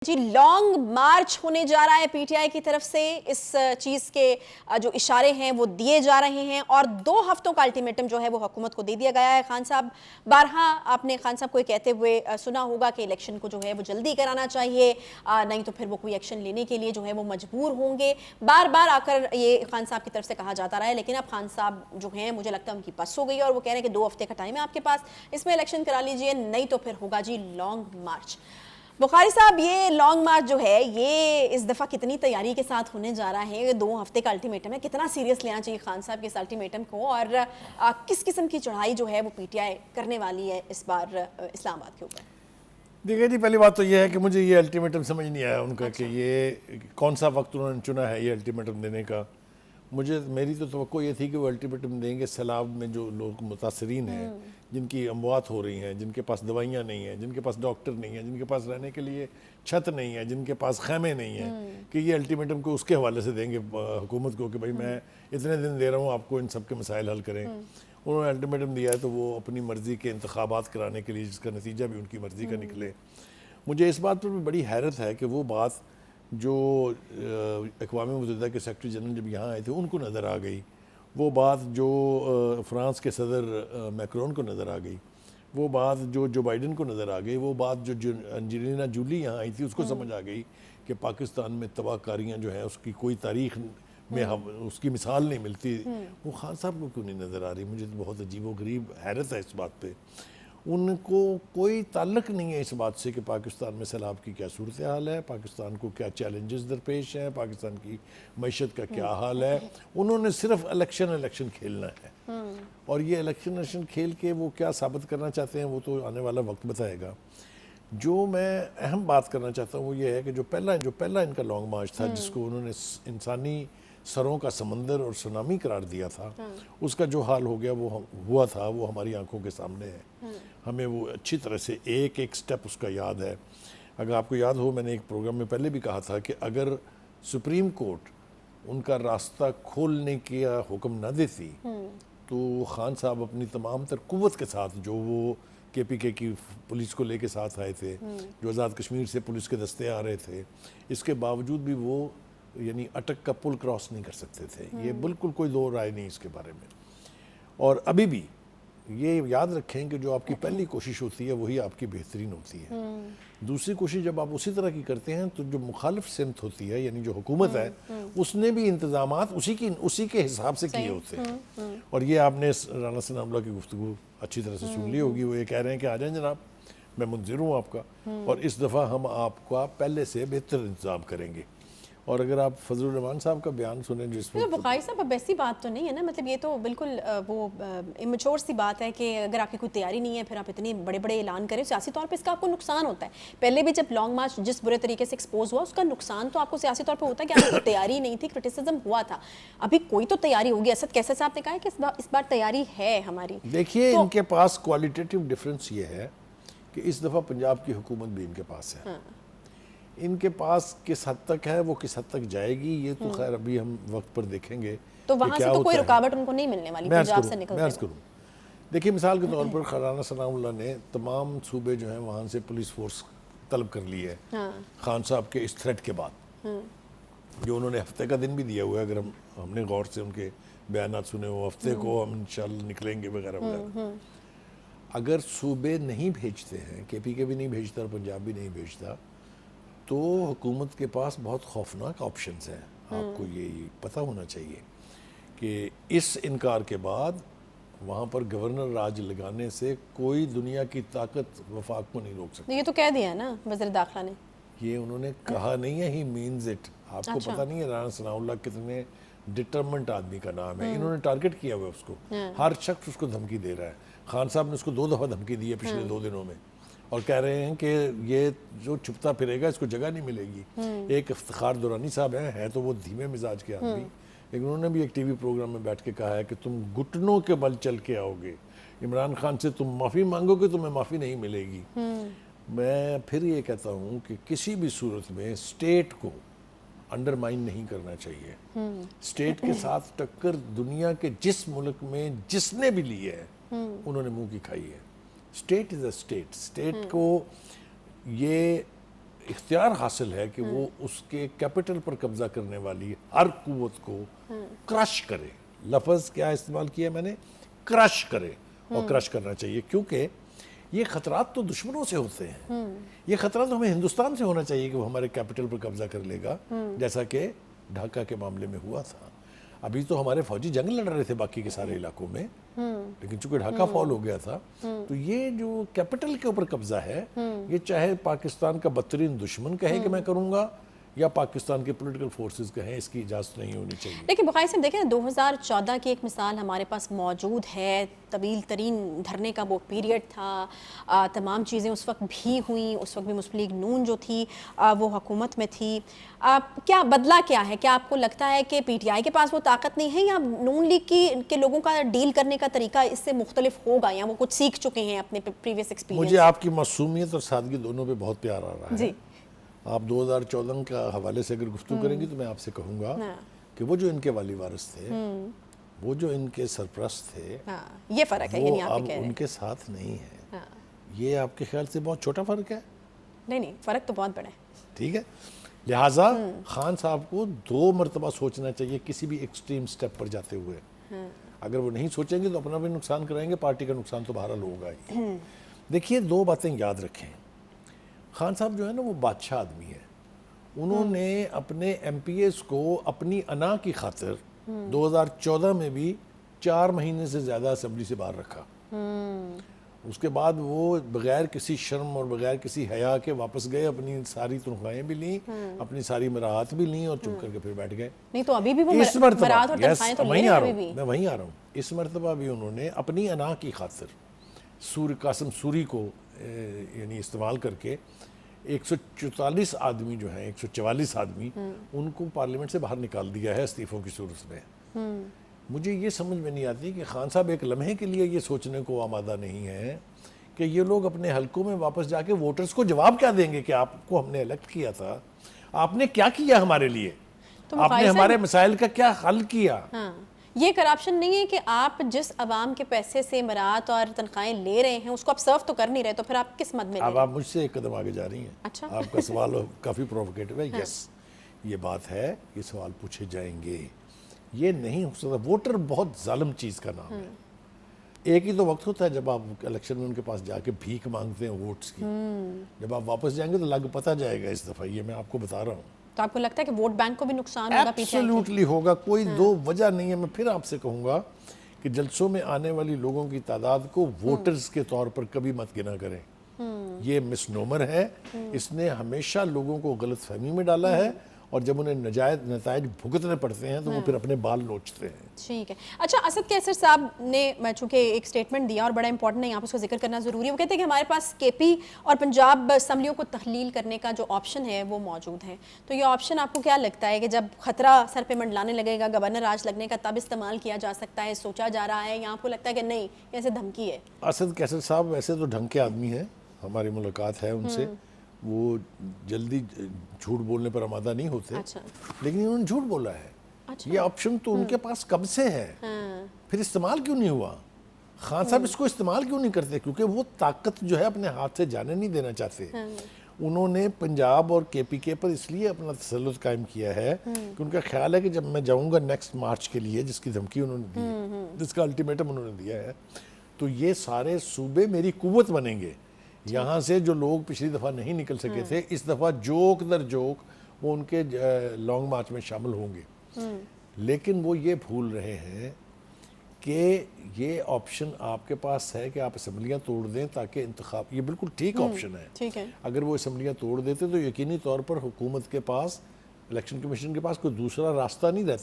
جی long march ہونے جا رہا ہے پی ٹی آئی کی طرف سے. اس چیز کے جو اشارے ہیں وہ دیے جا رہے ہیں اور 2 ہفتوں کا الٹیمیٹم جو ہے وہ حکومت کو دے دیا گیا ہے. خان صاحب بارہا آپ نے خان صاحب کو کہتے ہوئے سنا ہوگا کہ الیکشن کو جو ہے وہ جلدی کرانا چاہیے, نہیں تو پھر وہ کوئی ایکشن لینے کے لیے جو ہے وہ مجبور ہوں گے. بار بار آ کر یہ خان صاحب کی طرف سے کہا جاتا رہا ہے, لیکن اب خان صاحب جو ہیں مجھے لگتا ہے ان کی بس ہو گئی ہے اور وہ کہہ رہے ہیں کہ 2 ہفتے کا ٹائم ہے آپ کے پاس, اس میں الیکشن کرا لیجئے, نہیں تو پھر ہوگا جی لانگ مارچ. بخاری صاحب یہ لانگ مارچ جو ہے یہ اس دفعہ کتنی تیاری کے ساتھ ہونے جا رہا ہے؟ 2 ہفتے کا الٹیمیٹم ہے, کتنا سیریس لینا چاہیے خان صاحب کے اس الٹیمیٹم کو, اور کس قسم کی چڑھائی جو ہے وہ پی ٹی آئی کرنے والی ہے اس بار اسلام آباد کے اوپر؟ دیکھیے جی, پہلی بات تو یہ ہے کہ مجھے یہ الٹیمیٹم سمجھ نہیں آیا ان کا کہ یہ کون سا وقت انہوں نے چنا ہے یہ الٹیمیٹم دینے کا. میری تو توقع یہ تھی کہ وہ الٹیمیٹم دیں گے سیلاب میں جو لوگ متاثرین ہیں, جن کی اموات ہو رہی ہیں, جن کے پاس دوائیاں نہیں ہیں, جن کے پاس ڈاکٹر نہیں ہیں, جن کے پاس رہنے کے لیے چھت نہیں ہے, جن کے پاس خیمے نہیں ہیں, کہ یہ الٹیمیٹم کو اس کے حوالے سے دیں گے حکومت کو کہ بھائی میں اتنے دن دے رہا ہوں آپ کو ان سب کے مسائل حل کریں. انہوں نے الٹیمیٹم دیا ہے تو وہ اپنی مرضی کے انتخابات کرانے کے لیے, جس کا نتیجہ بھی ان کی مرضی کا نکلے. مجھے اس بات پر بھی بڑی حیرت ہے کہ وہ بات جو اقوام متحدہ کے سیکرٹری جنرل جب یہاں آئے تھے ان کو نظر آ گئی, وہ بات جو فرانس کے صدر میکرون کو نظر آ گئی, وہ بات جو بائیڈن کو نظر آ گئی, وہ بات جو انجلینا جولی یہاں آئی تھی اس کو سمجھ آ گئی کہ پاکستان میں تباہ کاریاں جو ہیں اس کی کوئی تاریخ میں اس کی مثال نہیں ملتی. وہ خان صاحب کو کیوں نہیں نظر آ رہی؟ مجھے تو بہت عجیب و غریب حیرت ہے اس بات پہ. ان کو کوئی تعلق نہیں ہے اس بات سے کہ پاکستان میں سیلاب کی کیا صورتحال ہے, پاکستان کو کیا چیلنجز درپیش ہیں, پاکستان کی معیشت کا کیا حال ہے. انہوں نے صرف الیکشن کھیلنا ہے, اور یہ الیکشن کھیل کے وہ کیا ثابت کرنا چاہتے ہیں وہ تو آنے والا وقت بتائے گا. جو میں اہم بات کرنا چاہتا ہوں وہ یہ ہے کہ جو پہلا ان کا لانگ مارچ تھا, جس کو انہوں نے انسانی سروں کا سمندر اور سونامی قرار دیا تھا, اس کا جو حال ہو گیا وہ ہوا تھا وہ ہماری آنکھوں کے سامنے ہے. ہمیں وہ اچھی طرح سے ایک سٹیپ اس کا یاد ہے. اگر آپ کو یاد ہو, میں نے ایک پروگرام میں پہلے بھی کہا تھا کہ اگر سپریم کورٹ ان کا راستہ کھولنے کا حکم نہ دیتی تو خان صاحب اپنی تمام تر قوت کے ساتھ, جو وہ کے پی کے کی پولیس کو لے کے ساتھ آئے تھے, جو آزاد کشمیر سے پولیس کے دستے آ رہے تھے, اس کے باوجود بھی وہ یعنی اٹک کا پل کراس نہیں کر سکتے تھے. یہ بالکل کوئی دو رائے نہیں اس کے بارے میں. اور ابھی بھی یہ یاد رکھیں کہ جو آپ کی پہلی کوشش ہوتی ہے وہی آپ کی بہترین ہوتی ہے. دوسری کوشش جب آپ اسی طرح کی کرتے ہیں تو جو مخالف سمت ہوتی ہے, یعنی جو حکومت ہے, اس نے بھی انتظامات اسی کے حساب سے کیے ہوتے ہیں. اور یہ آپ نے رانا ثناء اللہ کی گفتگو اچھی طرح سے سن لی ہوگی. وہ یہ کہہ رہے ہیں کہ آ جائیں جناب, میں منتظر ہوں آپ کا, اور اس دفعہ ہم آپ کا پہلے سے بہتر انتظام کریں گے. اور اگر آپ فضل الرحمان صاحب کا بیان سنیں, جس میں بخاری صاحب اب ایسی بات تو نہیں ہے نا, مطلب یہ تو بالکل وہ امیچور سی بات ہے کہ اگر آپ کی کوئی تیاری نہیں ہے پھر آپ اتنے بڑے بڑے اعلان کریں, سیاسی طور پہ اس کا آپ کو نقصان ہوتا ہے. پہلے بھی جب لانگ مارچ جس برے طریقے سے ایکسپوز ہوا, اس کا نقصان تو آپ کو سیاسی طور پہ ہوتا ہے کہ آپ کو تیاری نہیں تھی, کرٹیسزم ہوا تھا. ابھی کوئی تو تیاری ہوگی. اسد کیسر صاحب نے کہا ہے کہ اس بار تیاری ہے ہماری. دیکھیے ان کے پاس کوالٹیٹیو ڈفرنس یہ ہے کہ اس دفعہ پنجاب کی حکومت بھی ان کے پاس ہے. ان کے پاس کس حد تک ہے, وہ کس حد تک جائے گی, یہ تو خیر ابھی ہم وقت پر دیکھیں گے. تو وہاں سے تو کوئی رکاوٹ ان کو نہیں ملنے والی پنجاب سے نکلتے. میں عرض کروں, دیکھیے مثال کے طور پر رانا ثناء اللہ نے تمام صوبے جو ہیں وہاں سے پولیس فورس طلب کر لی ہے خان صاحب کے اس تھریٹ کے بعد, جو انہوں نے ہفتے کا دن بھی دیا ہوا ہے. اگر ہم نے غور سے ان کے بیانات سنے, وہ ہفتے کو ہم انشاءاللہ نکلیں گے وغیرہ وغیرہ. اگر صوبے نہیں بھیجتے ہیں, کے پی کے بھی نہیں بھیجتا اور پنجاب بھی نہیں بھیجتا, تو حکومت کے پاس بہت خوفناک آپشنز ہیں. آپ کو یہ پتہ ہونا چاہیے کہ اس انکار کے بعد وہاں پر گورنر راج لگانے سے کوئی دنیا کی طاقت وفاق کو نہیں روک سکتی. یہ تو کہہ دیا نا وزیر داخلہ نے. یہ انہوں نے کہا نہیں ہے, ہی مینز اٹ. آپ کو پتہ نہیں ہے رانا ثناء اللہ کتنے ڈٹرمنٹ آدمی کا نام ہے. انہوں نے ٹارگٹ کیا ہوا ہے اس کو, ہر شخص اس کو دھمکی دے رہا ہے. خان صاحب نے اس کو 2 دفعہ دھمکی دی ہے پچھلے 2 دنوں میں, اور کہہ رہے ہیں کہ یہ جو چھپتا پھرے گا اس کو جگہ نہیں ملے گی. ایک افتخار دورانی صاحب ہیں تو وہ دھیمے مزاج کے آدمی, لیکن انہوں نے بھی ایک ٹی وی پروگرام میں بیٹھ کے کہا ہے کہ تم گھٹنوں کے بل چل کے آؤ گے, عمران خان سے تم معافی مانگو گے, تمہیں معافی نہیں ملے گی. میں پھر یہ کہتا ہوں کہ کسی بھی صورت میں اسٹیٹ کو انڈرمائن نہیں کرنا چاہیے. اسٹیٹ کے ساتھ ٹکر دنیا کے جس ملک میں جس نے بھی لی ہے انہوں نے منہ کی کھائی ہے. State is a state. State کو یہ اختیار حاصل ہے کہ وہ اس کے کیپٹل پر قبضہ کرنے والی ہر قوت کو کرش کرے. لفظ کیا استعمال کیا میں نے؟ کرش کرے. اور کرش کرنا چاہیے کیونکہ یہ خطرات تو دشمنوں سے ہوتے ہیں. یہ خطرہ تو ہمیں ہندوستان سے ہونا چاہیے کہ وہ ہمارے کیپٹل پر قبضہ کر لے گا، جیسا کہ ڈھاکہ کے معاملے میں ہوا تھا. ابھی تو ہمارے فوجی جنگ لڑ رہے تھے باقی کے سارے علاقوں میں، لیکن چونکہ ڈھاکہ فال ہو گیا تھا تو یہ جو کیپٹل کے اوپر قبضہ ہے، یہ چاہے پاکستان کا بدترین دشمن کہے کہ میں کروں گا یا پاکستان کے پولیٹیکل فورسز کہیں، اس کی اجازت نہیں ہونی چاہیے. لیکن بخاری صاحب دیکھیں 2014 کی ایک مثال ہمارے پاس موجود ہے. طویل ترین دھرنے کا وہ پیریڈ تھا، تمام چیزیں اس وقت بھی ہوئیں. اس وقت بھی مسلم لیگ نون جو تھی وہ حکومت میں تھی. کیا بدلہ کیا ہے؟ کیا آپ کو لگتا ہے کہ پی ٹی آئی کے پاس وہ طاقت نہیں ہے، یا نون لیگ کے لوگوں کا ڈیل کرنے کا طریقہ اس سے مختلف ہوگا، یا وہ کچھ سیکھ چکے ہیں اپنے پریویس ایکسپیرینس؟ مجھے آپ کی معصومیت اور سادگی دونوں پہ بہت پیار آ رہا ہے. جی. آپ 2014 کا حوالے سے اگر گفتگو کریں گی تو میں آپ سے کہوں گا کہ وہ جو ان کے والی وارث تھے، وہ جو ان کے سرپرست تھے، یہ فرق ہے، یعنی وہ آپ اب کہہ رہے ان کے ساتھ نہیں ہے. یہ آپ کے خیال سے بہت چھوٹا فرق ہے؟ نہیں، فرق تو بہت بڑا ہے. ٹھیک ہے. لہٰذا خان صاحب کو 2 مرتبہ سوچنا چاہیے کسی بھی ایکسٹریم سٹیپ پر جاتے ہوئے. اگر وہ نہیں سوچیں گے تو اپنا بھی نقصان کرائیں گے، پارٹی کا نقصان تو بہرحال ہوگا ہی. دیکھیے 2 باتیں یاد رکھیں. خان صاحب جو ہے نا وہ بادشاہ آدمی ہے. انہوں نے اپنے ایم پی ایز کو اپنی انا کی خاطر 2014 میں بھی 4 مہینے سے زیادہ اسمبلی سے باہر رکھا. اس کے بعد وہ بغیر کسی شرم اور بغیر کسی حیا کے واپس گئے، اپنی ساری تنخواہیں بھی لیں، اپنی ساری مراحت بھی لیں اور چپ کر کے پھر بیٹھ گئے. نہیں تو ابھی بھی وہ اس مرتبہ مراحت اور تنخواہیں تو لے رہے ہیں ابھی بھی. میں وہیں آ رہا ہوں. اس مرتبہ بھی انہوں نے اپنی انا کی خاطر قاسم سوری کو یعنی استعمال کر کے 144 آدمی جو ہیں، 144 آدمی ان کو پارلیمنٹ سے باہر نکال دیا ہے استعفوں کی صورت میں. مجھے یہ سمجھ میں نہیں آتی کہ خان صاحب ایک لمحے کے لیے یہ سوچنے کو آمادہ نہیں ہے کہ یہ لوگ اپنے حلقوں میں واپس جا کے ووٹرز کو جواب کیا دیں گے کہ آپ کو ہم نے الیکٹ کیا تھا، آپ نے کیا کیا ہمارے لیے، آپ نے ہمارے مسائل کا کیا حل کیا. یہ کرپشن نہیں ہے کہ آپ جس عوام کے پیسے سے مراحت اور تنخواہیں لے رہے ہیں اس کو آپ سرو تو کر نہیں رہے، تو پھر آپ کس مد میں لے رہے ہیں؟ اب آپ مجھ سے ایک قدم آگے جا رہی ہیں. اچھا. آپ کا سوال کافی پرووکیٹو ہے. یس، یہ بات ہے، یہ سوال پوچھے جائیں گے. یہ نہیں ہو سکتا. ووٹر بہت ظالم چیز کا نام ہے. ایک ہی تو وقت ہوتا ہے جب آپ الیکشن میں ان کے پاس جا کے بھیک مانگتے ہیں ووٹس کی. جب آپ واپس جائیں گے تو لگ پتہ جائے گا اس دفعہ. یہ میں آپ کو بتا رہا ہوں. تو آپ کو لگتا ہے کہ ووٹ بینک کو بھی نقصان ہوگا؟ ایبسلیوٹلی ہوگا. کوئی 2 وجہ نہیں ہے. میں پھر آپ سے کہوں گا کہ جلسوں میں آنے والی لوگوں کی تعداد کو ووٹرز کے طور پر کبھی مت گنا کریں. یہ مس نومر ہے. اس نے ہمیشہ لوگوں کو غلط فہمی میں ڈالا ہے، اور جب انہیں نجائز نتائج بھگتنے پڑتے ہیں تو وہ پھر اپنے بال نوچتے ہیں. ٹھیک ہے. اچھا، اسد کیسر صاحب نے چونکہ ایک سٹیٹمنٹ دیا اور بڑا امپورٹنٹ ہے، یہاں پر اس کو ذکر کرنا ضروری ہے. وہ کہتے ہیں کہ ہمارے پاس کے پی اور پنجاب اسمبلیوں کو تحلیل کرنے کا جو آپشن ہے وہ موجود ہے. تو یہ آپشن آپ کو کیا لگتا ہے کہ جب خطرہ سر پہ منڈلانے لگے گا، گورنر راج لگنے کا، تب استعمال کیا جا سکتا ہے، سوچا جا رہا ہے، یا آپ کو لگتا ہے کہ نہیں یہ ایسے دھمکی ہے؟ اسد کیسر صاحب ویسے تو ڈھنگ کے آدمی ہیں، ہماری ملاقات ہے ان سے. وہ جلدی جھوٹ بولنے پر آمادہ نہیں ہوتے. لیکن انہوں نے جھوٹ بولا ہے. یہ آپشن تو ان کے پاس کب سے ہے، پھر استعمال کیوں نہیں ہوا؟ خان صاحب اس کو استعمال کیوں نہیں کرتے؟ کیونکہ وہ طاقت جو ہے اپنے ہاتھ سے جانے نہیں دینا چاہتے. انہوں نے پنجاب اور کے پی کے پر اس لیے اپنا تسلط قائم کیا ہے کہ ان کا خیال ہے کہ جب میں جاؤں گا نیکسٹ مارچ کے لیے، جس کی دھمکی انہوں نے دی ہے، جس کا الٹیمیٹم انہوں نے دیا ہے، تو یہ سارے صوبے میری قوت بنیں گے. یہاں سے جو لوگ پچھلی دفعہ نہیں نکل سکے تھے، اس دفعہ جوک در جوک وہ ان کے لانگ مارچ میں شامل ہوں گے. لیکن وہ یہ بھول رہے ہیں کہ یہ آپشن آپ کے پاس ہے کہ آپ اسمبلیاں توڑ دیں تاکہ انتخاب، یہ بالکل ٹھیک آپشن ہے. اگر وہ اسمبلیاں توڑ دیتے تو یقینی طور پر حکومت کے پاس، الیکشن کمیشن کے پاس کوئی دوسرا راستہ نہیں رہتا